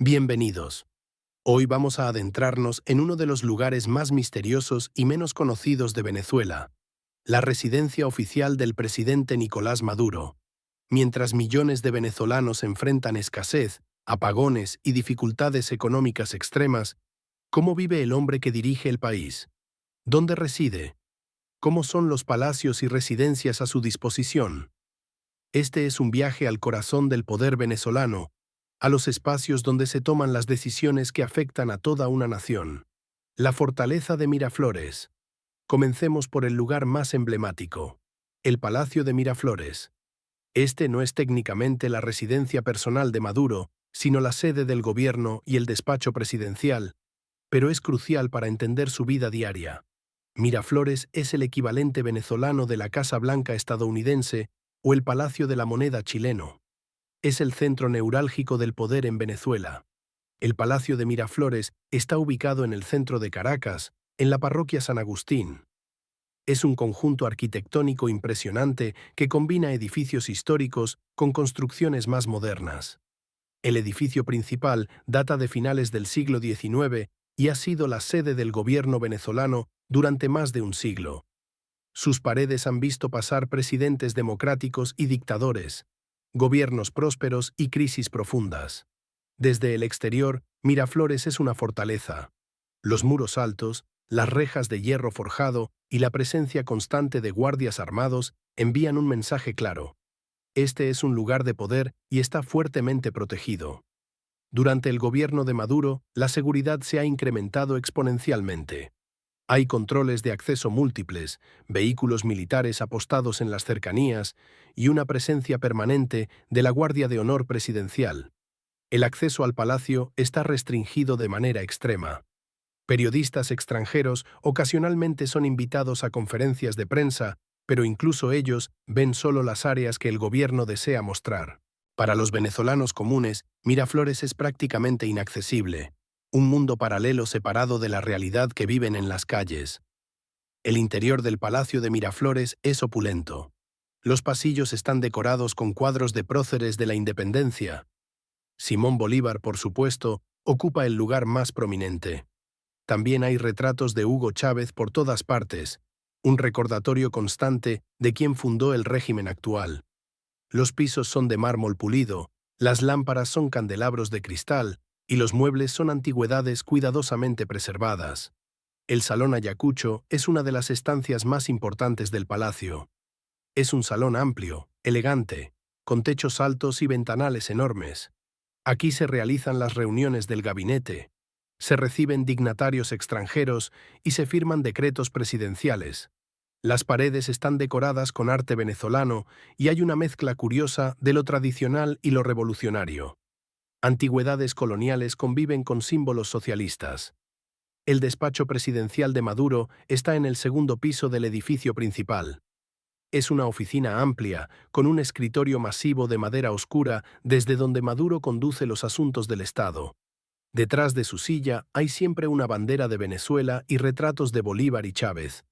Bienvenidos. Hoy vamos a adentrarnos en uno de los lugares más misteriosos y menos conocidos de Venezuela, la residencia oficial del presidente Nicolás Maduro. Mientras millones de venezolanos enfrentan escasez, apagones y dificultades económicas extremas, ¿cómo vive el hombre que dirige el país? ¿Dónde reside? ¿Cómo son los palacios y residencias a su disposición? Este es un viaje al corazón del poder venezolano, a los espacios donde se toman las decisiones que afectan a toda una nación. La fortaleza de Miraflores. Comencemos por el lugar más emblemático, el Palacio de Miraflores. Este no es técnicamente la residencia personal de Maduro, sino la sede del gobierno y el despacho presidencial, pero es crucial para entender su vida diaria. Miraflores es el equivalente venezolano de la Casa Blanca estadounidense o el Palacio de la Moneda chileno. Es el centro neurálgico del poder en Venezuela. El Palacio de Miraflores está ubicado en el centro de Caracas, en la parroquia San Agustín. Es un conjunto arquitectónico impresionante que combina edificios históricos con construcciones más modernas. El edificio principal data de finales del siglo XIX y ha sido la sede del gobierno venezolano durante más de un siglo. Sus paredes han visto pasar presidentes democráticos y dictadores, gobiernos prósperos y crisis profundas. Desde el exterior, Miraflores es una fortaleza. Los muros altos, las rejas de hierro forjado y la presencia constante de guardias armados envían un mensaje claro. Este es un lugar de poder y está fuertemente protegido. Durante el gobierno de Maduro, la seguridad se ha incrementado exponencialmente. Hay controles de acceso múltiples, vehículos militares apostados en las cercanías y una presencia permanente de la Guardia de Honor Presidencial. El acceso al palacio está restringido de manera extrema. Periodistas extranjeros ocasionalmente son invitados a conferencias de prensa, pero incluso ellos ven solo las áreas que el gobierno desea mostrar. Para los venezolanos comunes, Miraflores es prácticamente inaccesible, un mundo paralelo separado de la realidad que viven en las calles. El interior del Palacio de Miraflores es opulento. Los pasillos están decorados con cuadros de próceres de la independencia. Simón Bolívar, por supuesto, ocupa el lugar más prominente. También hay retratos de Hugo Chávez por todas partes, un recordatorio constante de quien fundó el régimen actual. Los pisos son de mármol pulido, las lámparas son candelabros de cristal y los muebles son antigüedades cuidadosamente preservadas. El Salón Ayacucho es una de las estancias más importantes del palacio. Es un salón amplio, elegante, con techos altos y ventanales enormes. Aquí se realizan las reuniones del gabinete, se reciben dignatarios extranjeros y se firman decretos presidenciales. Las paredes están decoradas con arte venezolano y hay una mezcla curiosa de lo tradicional y lo revolucionario. Antigüedades coloniales conviven con símbolos socialistas. El despacho presidencial de Maduro está en el segundo piso del edificio principal. Es una oficina amplia, con un escritorio masivo de madera oscura desde donde Maduro conduce los asuntos del Estado. Detrás de su silla hay siempre una bandera de Venezuela y retratos de Bolívar y Chávez.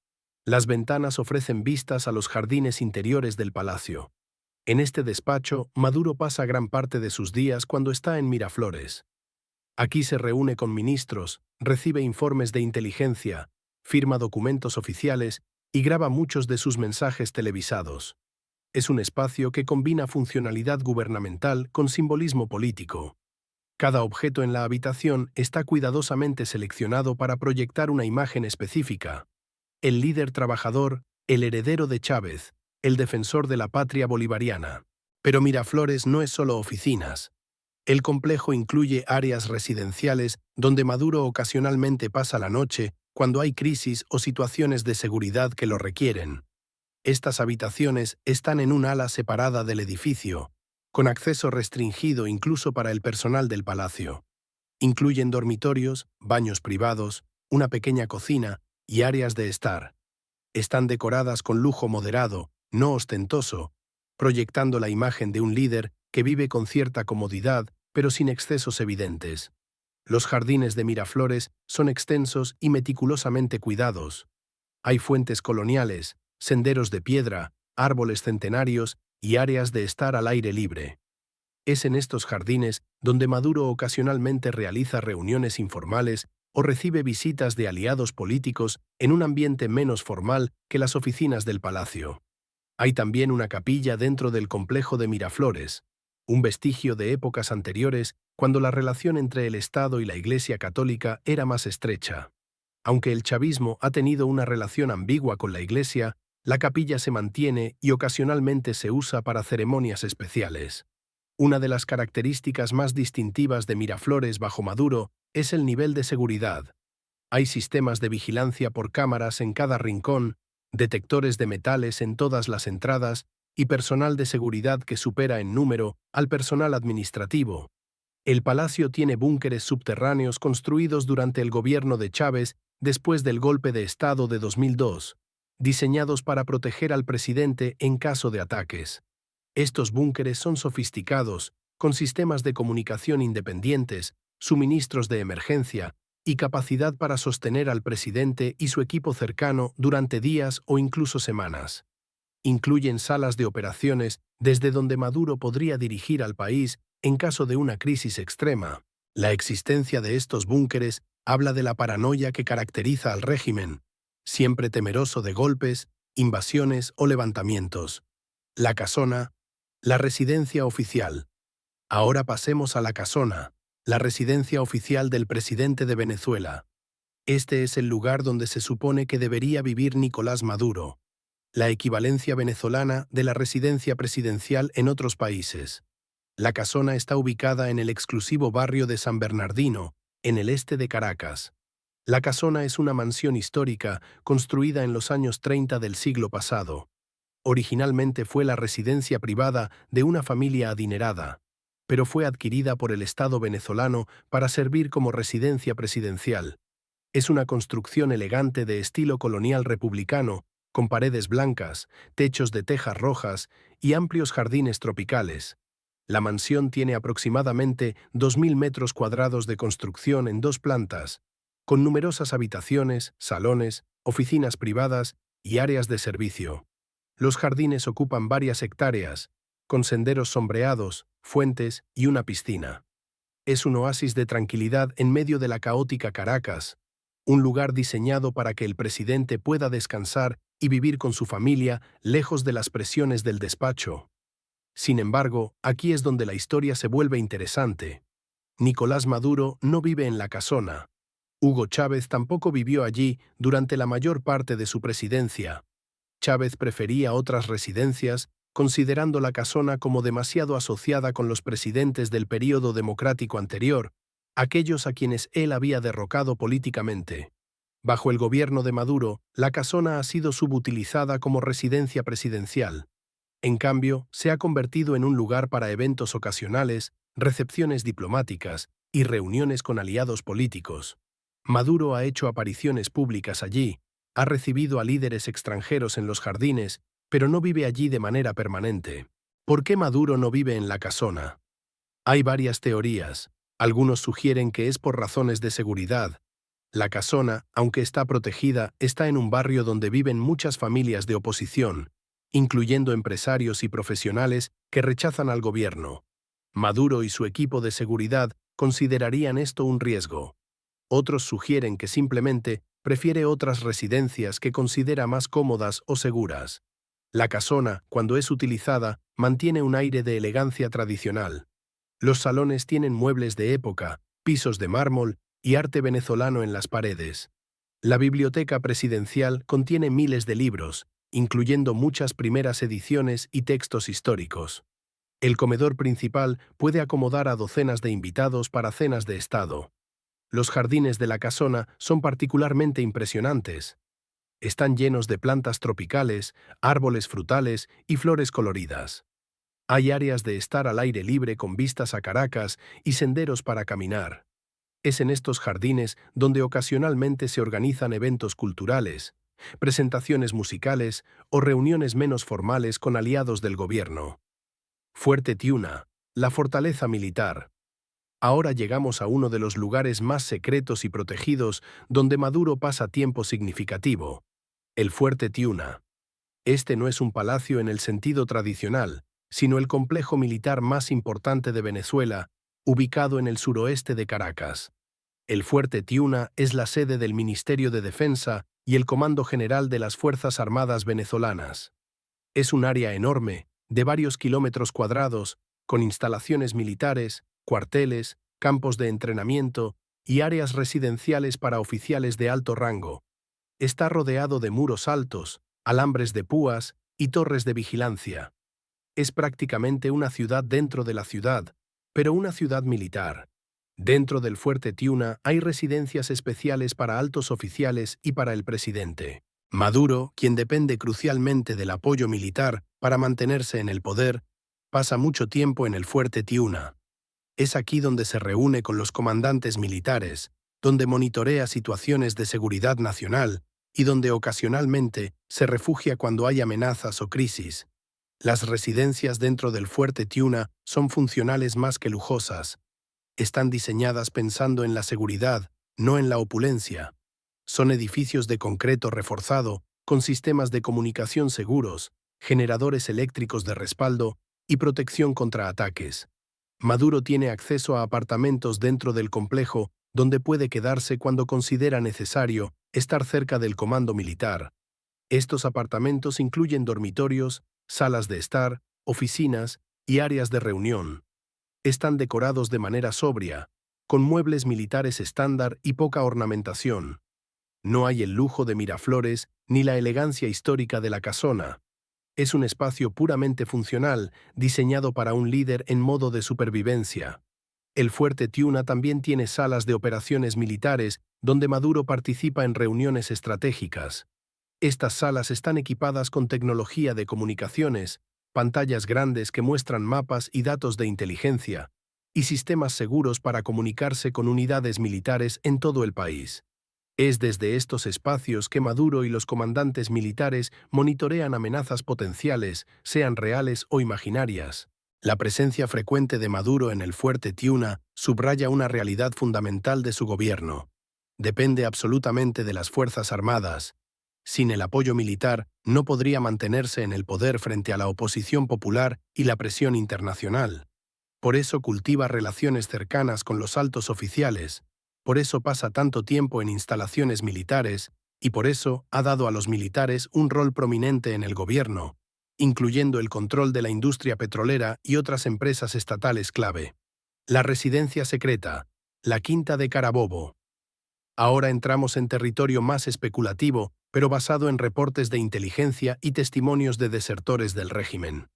Las ventanas ofrecen vistas a los jardines interiores del palacio. En este despacho, Maduro pasa gran parte de sus días cuando está en Miraflores. Aquí se reúne con ministros, recibe informes de inteligencia, firma documentos oficiales y graba muchos de sus mensajes televisados. Es un espacio que combina funcionalidad gubernamental con simbolismo político. Cada objeto en la habitación está cuidadosamente seleccionado para proyectar una imagen específica. El líder trabajador, el heredero de Chávez, el defensor de la patria bolivariana. Pero Miraflores no es solo oficinas. El complejo incluye áreas residenciales donde Maduro ocasionalmente pasa la noche cuando hay crisis o situaciones de seguridad que lo requieren. Estas habitaciones están en un ala separada del edificio, con acceso restringido incluso para el personal del palacio. Incluyen dormitorios, baños privados, una pequeña cocina y áreas de estar. Están decoradas con lujo moderado, no ostentoso, proyectando la imagen de un líder que vive con cierta comodidad, pero sin excesos evidentes. Los jardines de Miraflores son extensos y meticulosamente cuidados. Hay fuentes coloniales, senderos de piedra, árboles centenarios y áreas de estar al aire libre. Es en estos jardines donde Maduro ocasionalmente realiza reuniones informales o recibe visitas de aliados políticos en un ambiente menos formal que las oficinas del palacio. Hay también una capilla dentro del complejo de Miraflores, un vestigio de épocas anteriores cuando la relación entre el Estado y la Iglesia Católica era más estrecha. Aunque el chavismo ha tenido una relación ambigua con la Iglesia, la capilla se mantiene y ocasionalmente se usa para ceremonias especiales. Una de las características más distintivas de Miraflores bajo Maduro es el nivel de seguridad. Hay sistemas de vigilancia por cámaras en cada rincón, detectores de metales en todas las entradas y personal de seguridad que supera en número al personal administrativo. El palacio tiene búnkeres subterráneos construidos durante el gobierno de Chávez después del golpe de Estado de 2002, diseñados para proteger al presidente en caso de ataques. Estos búnkeres son sofisticados, con sistemas de comunicación independientes, suministros de emergencia y capacidad para sostener al presidente y su equipo cercano durante días o incluso semanas. Incluyen salas de operaciones desde donde Maduro podría dirigir al país en caso de una crisis extrema. La existencia de estos búnkeres habla de la paranoia que caracteriza al régimen, siempre temeroso de golpes, invasiones o levantamientos. La Casona, la residencia oficial. Ahora pasemos a la Casona, la residencia oficial del presidente de Venezuela. Este es el lugar donde se supone que debería vivir Nicolás Maduro, la equivalencia venezolana de la residencia presidencial en otros países. La Casona está ubicada en el exclusivo barrio de San Bernardino, en el este de Caracas. La Casona es una mansión histórica construida en los años 30 del siglo pasado. Originalmente fue la residencia privada de una familia adinerada, pero fue adquirida por el Estado venezolano para servir como residencia presidencial. Es una construcción elegante de estilo colonial republicano, con paredes blancas, techos de tejas rojas y amplios jardines tropicales. La mansión tiene aproximadamente 2.000 metros cuadrados de construcción en 2 plantas, con numerosas habitaciones, salones, oficinas privadas y áreas de servicio. Los jardines ocupan varias hectáreas, con senderos sombreados, fuentes y una piscina. Es un oasis de tranquilidad en medio de la caótica Caracas, un lugar diseñado para que el presidente pueda descansar y vivir con su familia lejos de las presiones del despacho. Sin embargo, aquí es donde la historia se vuelve interesante. Nicolás Maduro no vive en la Casona. Hugo Chávez tampoco vivió allí durante la mayor parte de su presidencia. Chávez prefería otras residencias, considerando la Casona como demasiado asociada con los presidentes del período democrático anterior, aquellos a quienes él había derrocado políticamente. Bajo el gobierno de Maduro, la Casona ha sido subutilizada como residencia presidencial. En cambio, se ha convertido en un lugar para eventos ocasionales, recepciones diplomáticas y reuniones con aliados políticos. Maduro ha hecho apariciones públicas allí, ha recibido a líderes extranjeros en los jardines, pero no vive allí de manera permanente. ¿Por qué Maduro no vive en la Casona? Hay varias teorías. Algunos sugieren que es por razones de seguridad. La Casona, aunque está protegida, está en un barrio donde viven muchas familias de oposición, incluyendo empresarios y profesionales que rechazan al gobierno. Maduro y su equipo de seguridad considerarían esto un riesgo. Otros sugieren que simplemente prefiere otras residencias que considera más cómodas o seguras. La Casona, cuando es utilizada, mantiene un aire de elegancia tradicional. Los salones tienen muebles de época, pisos de mármol y arte venezolano en las paredes. La biblioteca presidencial contiene miles de libros, incluyendo muchas primeras ediciones y textos históricos. El comedor principal puede acomodar a docenas de invitados para cenas de Estado. Los jardines de la Casona son particularmente impresionantes. Están llenos de plantas tropicales, árboles frutales y flores coloridas. Hay áreas de estar al aire libre con vistas a Caracas y senderos para caminar. Es en estos jardines donde ocasionalmente se organizan eventos culturales, presentaciones musicales o reuniones menos formales con aliados del gobierno. Fuerte Tiuna, la fortaleza militar. Ahora llegamos a uno de los lugares más secretos y protegidos donde Maduro pasa tiempo significativo, el Fuerte Tiuna. Este no es un palacio en el sentido tradicional, sino el complejo militar más importante de Venezuela, ubicado en el suroeste de Caracas. El Fuerte Tiuna es la sede del Ministerio de Defensa y el Comando General de las Fuerzas Armadas venezolanas. Es un área enorme, de varios kilómetros cuadrados, con instalaciones militares, cuarteles, campos de entrenamiento y áreas residenciales para oficiales de alto rango. Está rodeado de muros altos, alambres de púas y torres de vigilancia. Es prácticamente una ciudad dentro de la ciudad, pero una ciudad militar. Dentro del Fuerte Tiuna hay residencias especiales para altos oficiales y para el presidente. Maduro, quien depende crucialmente del apoyo militar para mantenerse en el poder, pasa mucho tiempo en el Fuerte Tiuna. Es aquí donde se reúne con los comandantes militares, donde monitorea situaciones de seguridad nacional y donde ocasionalmente se refugia cuando hay amenazas o crisis. Las residencias dentro del Fuerte Tiuna son funcionales más que lujosas. Están diseñadas pensando en la seguridad, no en la opulencia. Son edificios de concreto reforzado, con sistemas de comunicación seguros, generadores eléctricos de respaldo y protección contra ataques. Maduro tiene acceso a apartamentos dentro del complejo donde puede quedarse cuando considera necesario estar cerca del comando militar. Estos apartamentos incluyen dormitorios, salas de estar, oficinas y áreas de reunión. Están decorados de manera sobria, con muebles militares estándar y poca ornamentación. No hay el lujo de Miraflores ni la elegancia histórica de la casona. Es un espacio puramente funcional, diseñado para un líder en modo de supervivencia. El Fuerte Tiuna también tiene salas de operaciones militares donde Maduro participa en reuniones estratégicas. Estas salas están equipadas con tecnología de comunicaciones, pantallas grandes que muestran mapas y datos de inteligencia, y sistemas seguros para comunicarse con unidades militares en todo el país. Es desde estos espacios que Maduro y los comandantes militares monitorean amenazas potenciales, sean reales o imaginarias. La presencia frecuente de Maduro en el Fuerte Tiuna subraya una realidad fundamental de su gobierno. Depende absolutamente de las Fuerzas Armadas. Sin el apoyo militar, no podría mantenerse en el poder frente a la oposición popular y la presión internacional. Por eso cultiva relaciones cercanas con los altos oficiales, por eso pasa tanto tiempo en instalaciones militares y por eso ha dado a los militares un rol prominente en el gobierno, incluyendo el control de la industria petrolera y otras empresas estatales clave. La residencia secreta, la Quinta de Carabobo. Ahora entramos en territorio más especulativo, pero basado en reportes de inteligencia y testimonios de desertores del régimen.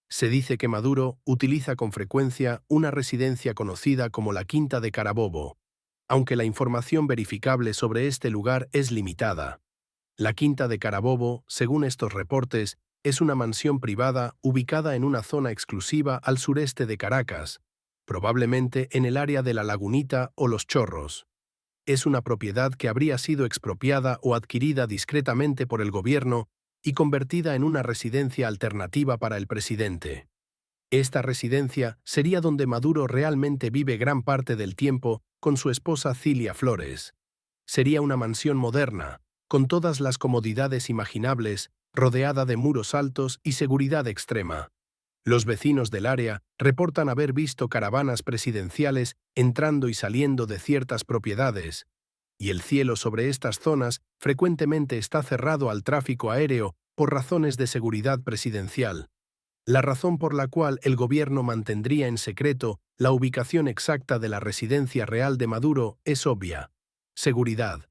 Se dice que Maduro utiliza con frecuencia una residencia conocida como la Quinta de Carabobo, aunque la información verificable sobre este lugar es limitada. La Quinta de Carabobo, según estos reportes, es una mansión privada ubicada en una zona exclusiva al sureste de Caracas, probablemente en el área de La Lagunita o Los Chorros. Es una propiedad que habría sido expropiada o adquirida discretamente por el gobierno y convertida en una residencia alternativa para el presidente. Esta residencia sería donde Maduro realmente vive gran parte del tiempo con su esposa Cilia Flores. Sería una mansión moderna, con todas las comodidades imaginables, rodeada de muros altos y seguridad extrema. Los vecinos del área reportan haber visto caravanas presidenciales entrando y saliendo de ciertas propiedades, y el cielo sobre estas zonas frecuentemente está cerrado al tráfico aéreo por razones de seguridad presidencial. La razón por la cual el gobierno mantendría en secreto la ubicación exacta de la residencia real de Maduro es obvia: seguridad.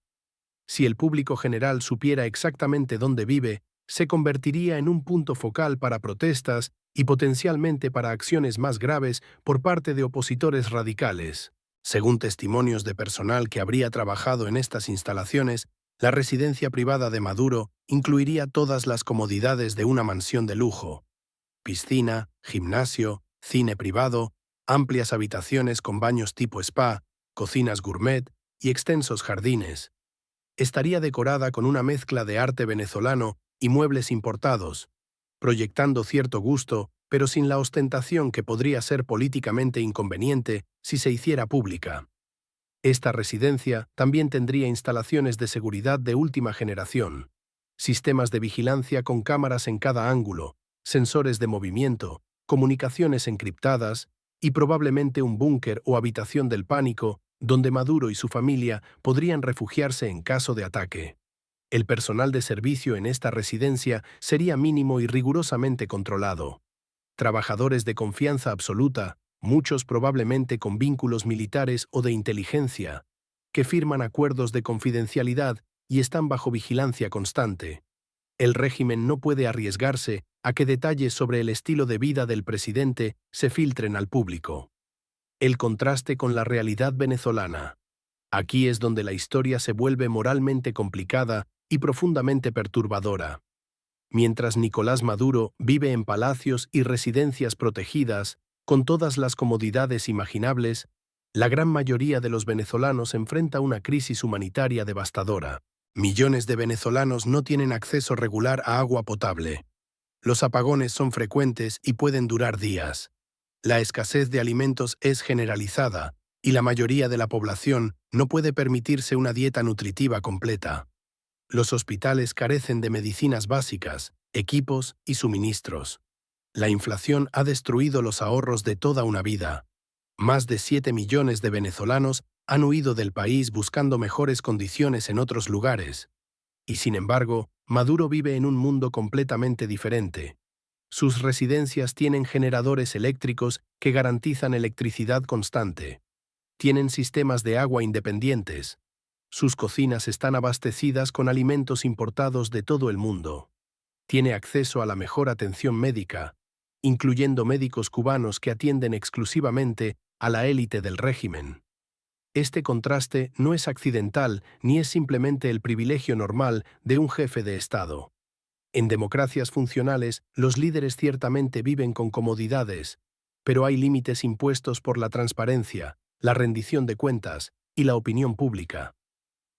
Si el público general supiera exactamente dónde vive, se convertiría en un punto focal para protestas y potencialmente para acciones más graves por parte de opositores radicales. Según testimonios de personal que habría trabajado en estas instalaciones, la residencia privada de Maduro incluiría todas las comodidades de una mansión de lujo: piscina, gimnasio, cine privado, amplias habitaciones con baños tipo spa, cocinas gourmet y extensos jardines. Estaría decorada con una mezcla de arte venezolano y muebles importados, proyectando cierto gusto, pero sin la ostentación que podría ser políticamente inconveniente si se hiciera pública. Esta residencia también tendría instalaciones de seguridad de última generación, sistemas de vigilancia con cámaras en cada ángulo, sensores de movimiento comunicaciones encriptadas y probablemente un búnker o habitación del pánico donde Maduro y su familia podrían refugiarse en caso de ataque. El personal de servicio en esta residencia sería mínimo y rigurosamente controlado. Trabajadores de confianza absoluta, muchos probablemente con vínculos militares o de inteligencia, que firman acuerdos de confidencialidad y están bajo vigilancia constante. El régimen no puede arriesgarse a que detalles sobre el estilo de vida del presidente se filtren al público. El contraste con la realidad venezolana. Aquí es donde la historia se vuelve moralmente complicada y profundamente perturbadora. Mientras Nicolás Maduro vive en palacios y residencias protegidas, con todas las comodidades imaginables, la gran mayoría de los venezolanos enfrenta una crisis humanitaria devastadora. Millones de venezolanos no tienen acceso regular a agua potable. Los apagones son frecuentes y pueden durar días. La escasez de alimentos es generalizada, y la mayoría de la población no puede permitirse una dieta nutritiva completa. Los hospitales carecen de medicinas básicas, equipos y suministros. La inflación ha destruido los ahorros de toda una vida. Más de 7 millones de venezolanos han huido del país buscando mejores condiciones en otros lugares. Y sin embargo, Maduro vive en un mundo completamente diferente. Sus residencias tienen generadores eléctricos que garantizan electricidad constante. Tienen sistemas de agua independientes. Sus cocinas están abastecidas con alimentos importados de todo el mundo. Tiene acceso a la mejor atención médica, incluyendo médicos cubanos que atienden exclusivamente a la élite del régimen. Este contraste no es accidental ni es simplemente el privilegio normal de un jefe de Estado. En democracias funcionales, los líderes ciertamente viven con comodidades, pero hay límites impuestos por la transparencia, la rendición de cuentas y la opinión pública.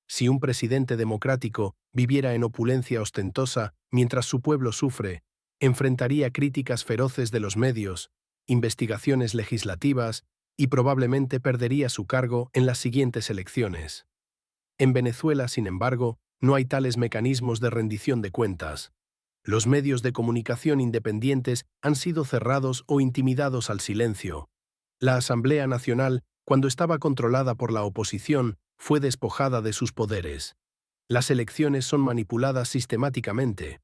Si un presidente democrático viviera en opulencia ostentosa mientras su pueblo sufre, enfrentaría críticas feroces de los medios, investigaciones legislativas y probablemente perdería su cargo en las siguientes elecciones. En Venezuela, sin embargo, no hay tales mecanismos de rendición de cuentas. Los medios de comunicación independientes han sido cerrados o intimidados al silencio. La Asamblea Nacional, cuando estaba controlada por la oposición, fue despojada de sus poderes. Las elecciones son manipuladas sistemáticamente.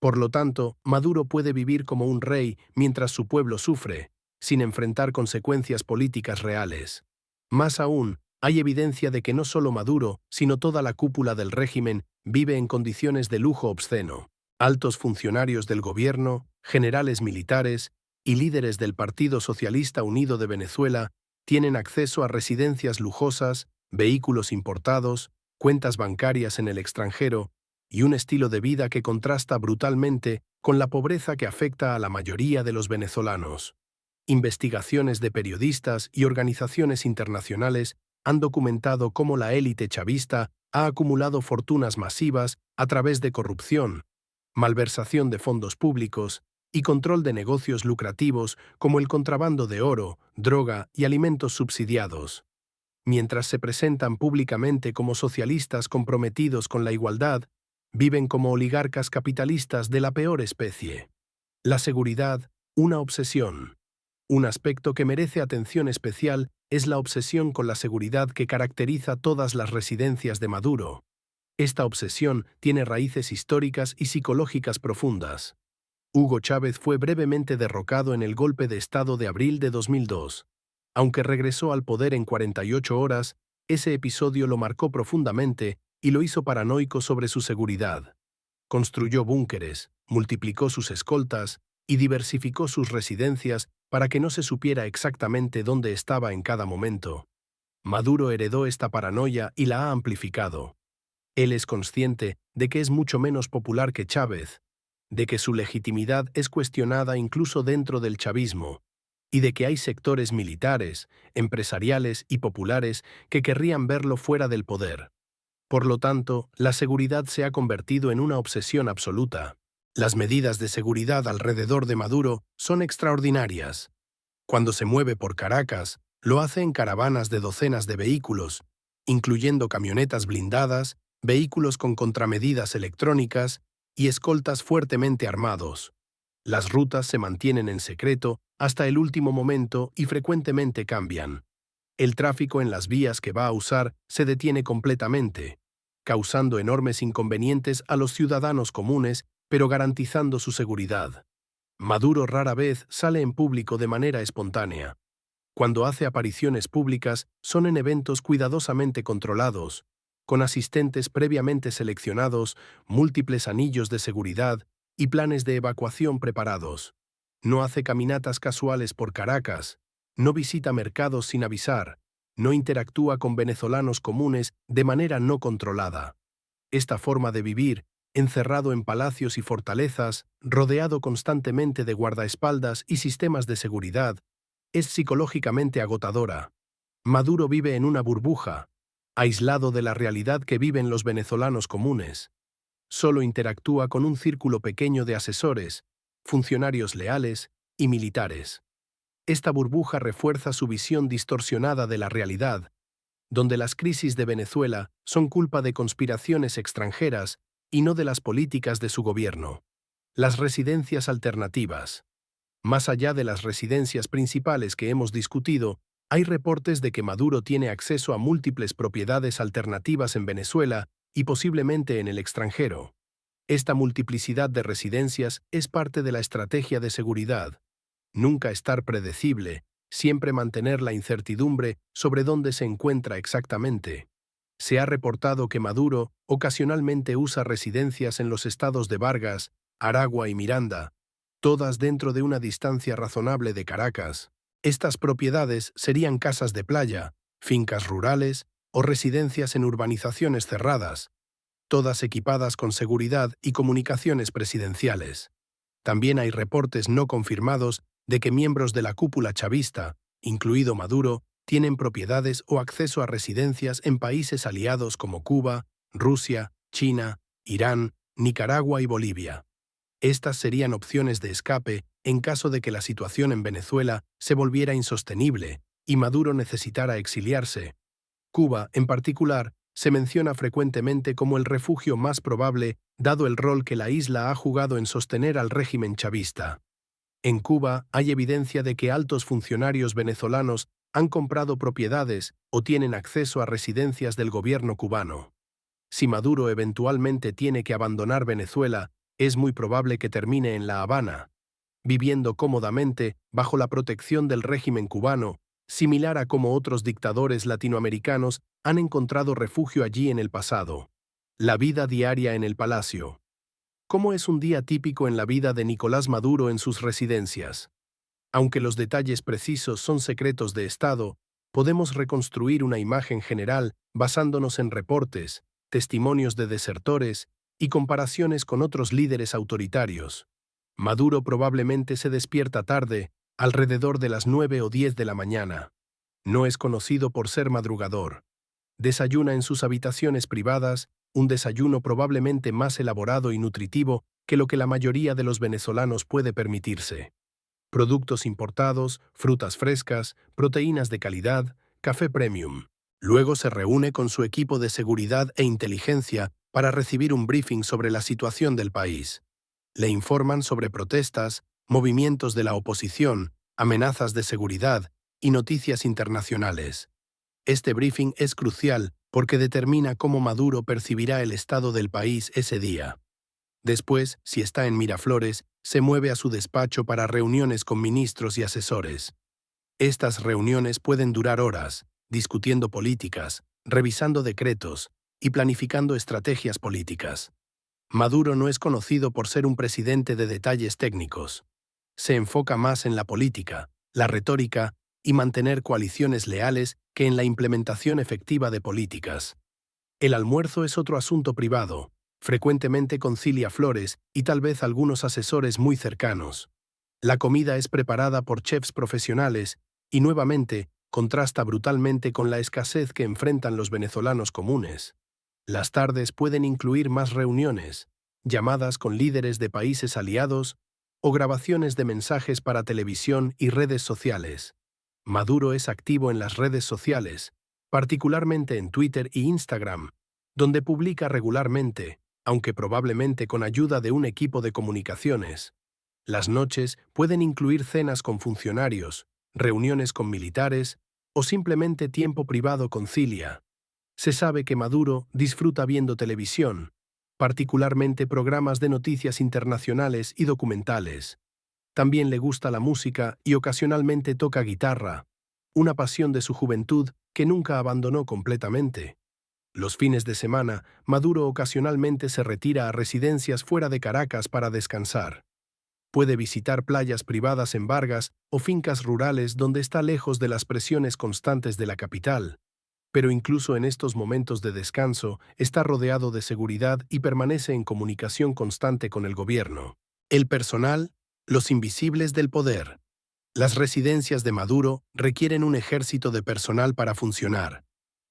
Por lo tanto, Maduro puede vivir como un rey mientras su pueblo sufre, sin enfrentar consecuencias políticas reales. Más aún, hay evidencia de que no solo Maduro, sino toda la cúpula del régimen vive en condiciones de lujo obsceno. Altos funcionarios del gobierno, generales militares y líderes del Partido Socialista Unido de Venezuela tienen acceso a residencias lujosas, vehículos importados, cuentas bancarias en el extranjero y un estilo de vida que contrasta brutalmente con la pobreza que afecta a la mayoría de los venezolanos. Investigaciones de periodistas y organizaciones internacionales han documentado cómo la élite chavista ha acumulado fortunas masivas a través de corrupción, malversación de fondos públicos y control de negocios lucrativos como el contrabando de oro, droga y alimentos subsidiados. Mientras se presentan públicamente como socialistas comprometidos con la igualdad, viven como oligarcas capitalistas de la peor especie. La seguridad, una obsesión. Un aspecto que merece atención especial es la obsesión con la seguridad que caracteriza todas las residencias de Maduro. Esta obsesión tiene raíces históricas y psicológicas profundas. Hugo Chávez fue brevemente derrocado en el golpe de Estado de abril de 2002. Aunque regresó al poder en 48 horas, ese episodio lo marcó profundamente y lo hizo paranoico sobre su seguridad. Construyó búnkeres, multiplicó sus escoltas y diversificó sus residencias para que no se supiera exactamente dónde estaba en cada momento. Maduro heredó esta paranoia y la ha amplificado. Él es consciente de que es mucho menos popular que Chávez, de que su legitimidad es cuestionada incluso dentro del chavismo, y de que hay sectores militares, empresariales y populares que querrían verlo fuera del poder. Por lo tanto, la seguridad se ha convertido en una obsesión absoluta. Las medidas de seguridad alrededor de Maduro son extraordinarias. Cuando se mueve por Caracas, lo hace en caravanas de docenas de vehículos, incluyendo camionetas blindadas, vehículos con contramedidas electrónicas y escoltas fuertemente armados. Las rutas se mantienen en secreto hasta el último momento y frecuentemente cambian. El tráfico en las vías que va a usar se detiene completamente, causando enormes inconvenientes a los ciudadanos comunes, pero garantizando su seguridad. Maduro rara vez sale en público de manera espontánea. Cuando hace apariciones públicas, son en eventos cuidadosamente controlados, con asistentes previamente seleccionados, múltiples anillos de seguridad y planes de evacuación preparados. No hace caminatas casuales por Caracas, no visita mercados sin avisar, no interactúa con venezolanos comunes de manera no controlada. Esta forma de vivir, encerrado en palacios y fortalezas, rodeado constantemente de guardaespaldas y sistemas de seguridad, es psicológicamente agotadora. Maduro vive en una burbuja, aislado de la realidad que viven los venezolanos comunes. Solo interactúa con un círculo pequeño de asesores, funcionarios leales y militares. Esta burbuja refuerza su visión distorsionada de la realidad, donde las crisis de Venezuela son culpa de conspiraciones extranjeras y no de las políticas de su gobierno. Las residencias alternativas. Más allá de las residencias principales que hemos discutido, hay reportes de que Maduro tiene acceso a múltiples propiedades alternativas en Venezuela y posiblemente en el extranjero. Esta multiplicidad de residencias es parte de la estrategia de seguridad. Nunca estar predecible, siempre mantener la incertidumbre sobre dónde se encuentra exactamente. Se ha reportado que Maduro ocasionalmente usa residencias en los estados de Vargas, Aragua y Miranda, todas dentro de una distancia razonable de Caracas. Estas propiedades serían casas de playa, fincas rurales o residencias en urbanizaciones cerradas, todas equipadas con seguridad y comunicaciones presidenciales. También hay reportes no confirmados de que miembros de la cúpula chavista, incluido Maduro, tienen propiedades o acceso a residencias en países aliados como Cuba, Rusia, China, Irán, Nicaragua y Bolivia. Estas serían opciones de escape en caso de que la situación en Venezuela se volviera insostenible y Maduro necesitara exiliarse. Cuba, en particular, se menciona frecuentemente como el refugio más probable dado el rol que la isla ha jugado en sostener al régimen chavista. En Cuba hay evidencia de que altos funcionarios venezolanos han comprado propiedades o tienen acceso a residencias del gobierno cubano. Si Maduro eventualmente tiene que abandonar Venezuela, es muy probable que termine en La Habana, viviendo cómodamente bajo la protección del régimen cubano, similar a como otros dictadores latinoamericanos han encontrado refugio allí en el pasado. La vida diaria en el palacio. ¿Cómo es un día típico en la vida de Nicolás Maduro en sus residencias? Aunque los detalles precisos son secretos de Estado, podemos reconstruir una imagen general basándonos en reportes, testimonios de desertores y comparaciones con otros líderes autoritarios. Maduro probablemente se despierta tarde, alrededor de las 9 o 10 de la mañana. No es conocido por ser madrugador. Desayuna en sus habitaciones privadas, un desayuno probablemente más elaborado y nutritivo que lo que la mayoría de los venezolanos puede permitirse. Productos importados, frutas frescas, proteínas de calidad, café premium. Luego se reúne con su equipo de seguridad e inteligencia para recibir un briefing sobre la situación del país. Le informan sobre protestas, movimientos de la oposición, amenazas de seguridad y noticias internacionales. Este briefing es crucial porque determina cómo Maduro percibirá el estado del país ese día. Después, si está en Miraflores, se mueve a su despacho para reuniones con ministros y asesores. Estas reuniones pueden durar horas, discutiendo políticas, revisando decretos y planificando estrategias políticas. Maduro no es conocido por ser un presidente de detalles técnicos. Se enfoca más en la política, la retórica y mantener coaliciones leales que en la implementación efectiva de políticas. El almuerzo es otro asunto privado. Frecuentemente concilia flores y tal vez algunos asesores muy cercanos. La comida es preparada por chefs profesionales y nuevamente contrasta brutalmente con la escasez que enfrentan los venezolanos comunes. Las tardes pueden incluir más reuniones, llamadas con líderes de países aliados o grabaciones de mensajes para televisión y redes sociales. Maduro es activo en las redes sociales, particularmente en Twitter y Instagram, donde publica regularmente, aunque probablemente con ayuda de un equipo de comunicaciones. Las noches pueden incluir cenas con funcionarios, reuniones con militares o simplemente tiempo privado con Cilia. Se sabe que Maduro disfruta viendo televisión, particularmente programas de noticias internacionales y documentales. También le gusta la música y ocasionalmente toca guitarra, una pasión de su juventud que nunca abandonó completamente. Los fines de semana, Maduro ocasionalmente se retira a residencias fuera de Caracas para descansar. Puede visitar playas privadas en Vargas o fincas rurales donde está lejos de las presiones constantes de la capital. Pero incluso en estos momentos de descanso, está rodeado de seguridad y permanece en comunicación constante con el gobierno. El personal, los invisibles del poder. Las residencias de Maduro requieren un ejército de personal para funcionar.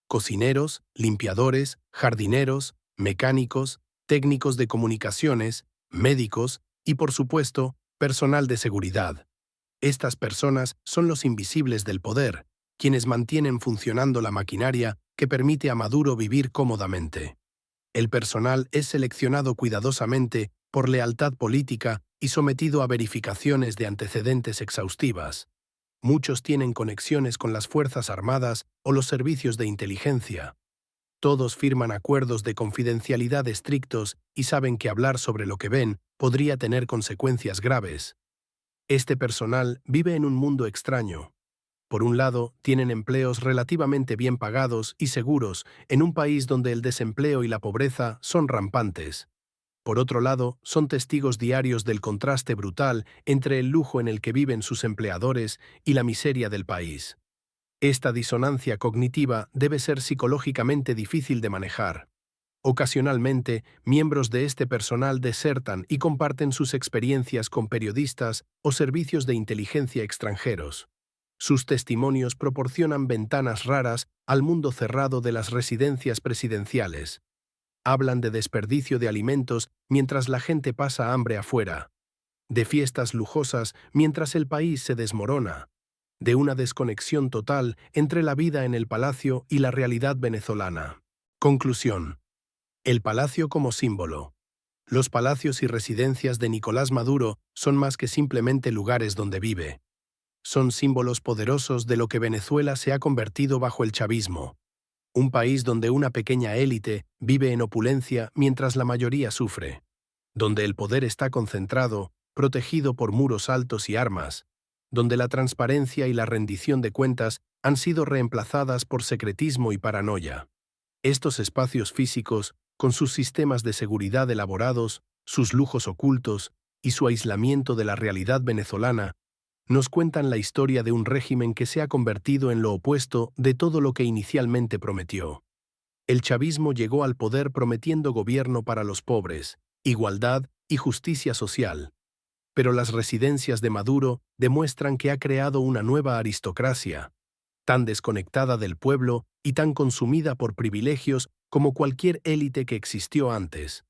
Cocineros, limpiadores, jardineros, mecánicos, técnicos de comunicaciones, médicos y, por supuesto, personal de seguridad. Estas personas son los invisibles del poder, quienes mantienen funcionando la maquinaria que permite a Maduro vivir cómodamente. El personal es seleccionado cuidadosamente por lealtad política y sometido a verificaciones de antecedentes exhaustivas. Muchos tienen conexiones con las Fuerzas Armadas o los servicios de inteligencia. Todos firman acuerdos de confidencialidad estrictos y saben que hablar sobre lo que ven podría tener consecuencias graves. Este personal vive en un mundo extraño. Por un lado, tienen empleos relativamente bien pagados y seguros en un país donde el desempleo y la pobreza son rampantes. Por otro lado, son testigos diarios del contraste brutal entre el lujo en el que viven sus empleadores y la miseria del país. Esta disonancia cognitiva debe ser psicológicamente difícil de manejar. Ocasionalmente, miembros de este personal desertan y comparten sus experiencias con periodistas o servicios de inteligencia extranjeros. Sus testimonios proporcionan ventanas raras al mundo cerrado de las residencias presidenciales. Hablan de desperdicio de alimentos mientras la gente pasa hambre afuera, de fiestas lujosas mientras el país se desmorona, de una desconexión total entre la vida en el palacio y la realidad venezolana. Conclusión. El palacio como símbolo. Los palacios y residencias de Nicolás Maduro son más que simplemente lugares donde vive. Son símbolos poderosos de lo que Venezuela se ha convertido bajo el chavismo. Un país donde una pequeña élite vive en opulencia mientras la mayoría sufre. Donde el poder está concentrado, protegido por muros altos y armas. Donde la transparencia y la rendición de cuentas han sido reemplazadas por secretismo y paranoia. Estos espacios físicos, con sus sistemas de seguridad elaborados, sus lujos ocultos y su aislamiento de la realidad venezolana, nos cuentan la historia de un régimen que se ha convertido en lo opuesto de todo lo que inicialmente prometió. El chavismo llegó al poder prometiendo gobierno para los pobres, igualdad y justicia social. Pero las residencias de Maduro demuestran que ha creado una nueva aristocracia, tan desconectada del pueblo y tan consumida por privilegios como cualquier élite que existió antes.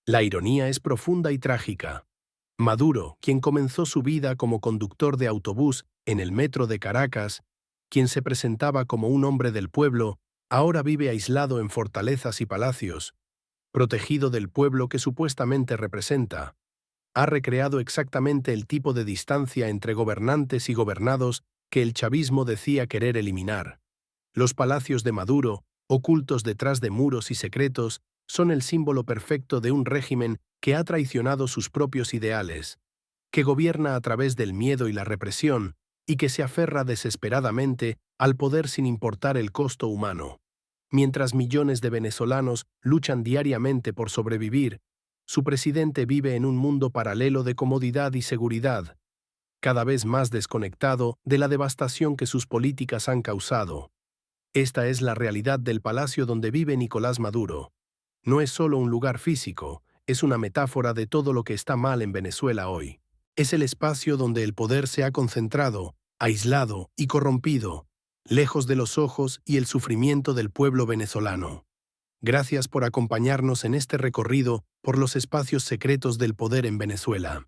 La ironía es profunda y trágica. Maduro, quien comenzó su vida como conductor de autobús en el metro de Caracas, quien se presentaba como un hombre del pueblo, ahora vive aislado en fortalezas y palacios, protegido del pueblo que supuestamente representa. Ha recreado exactamente el tipo de distancia entre gobernantes y gobernados que el chavismo decía querer eliminar. Los palacios de Maduro, ocultos detrás de muros y secretos, son el símbolo perfecto de un régimen que ha traicionado sus propios ideales, que gobierna a través del miedo y la represión, y que se aferra desesperadamente al poder sin importar el costo humano. Mientras millones de venezolanos luchan diariamente por sobrevivir, su presidente vive en un mundo paralelo de comodidad y seguridad, cada vez más desconectado de la devastación que sus políticas han causado. Esta es la realidad del palacio donde vive Nicolás Maduro. No es solo un lugar físico, es una metáfora de todo lo que está mal en Venezuela hoy. Es el espacio donde el poder se ha concentrado, aislado y corrompido, lejos de los ojos y el sufrimiento del pueblo venezolano. Gracias por acompañarnos en este recorrido por los espacios secretos del poder en Venezuela.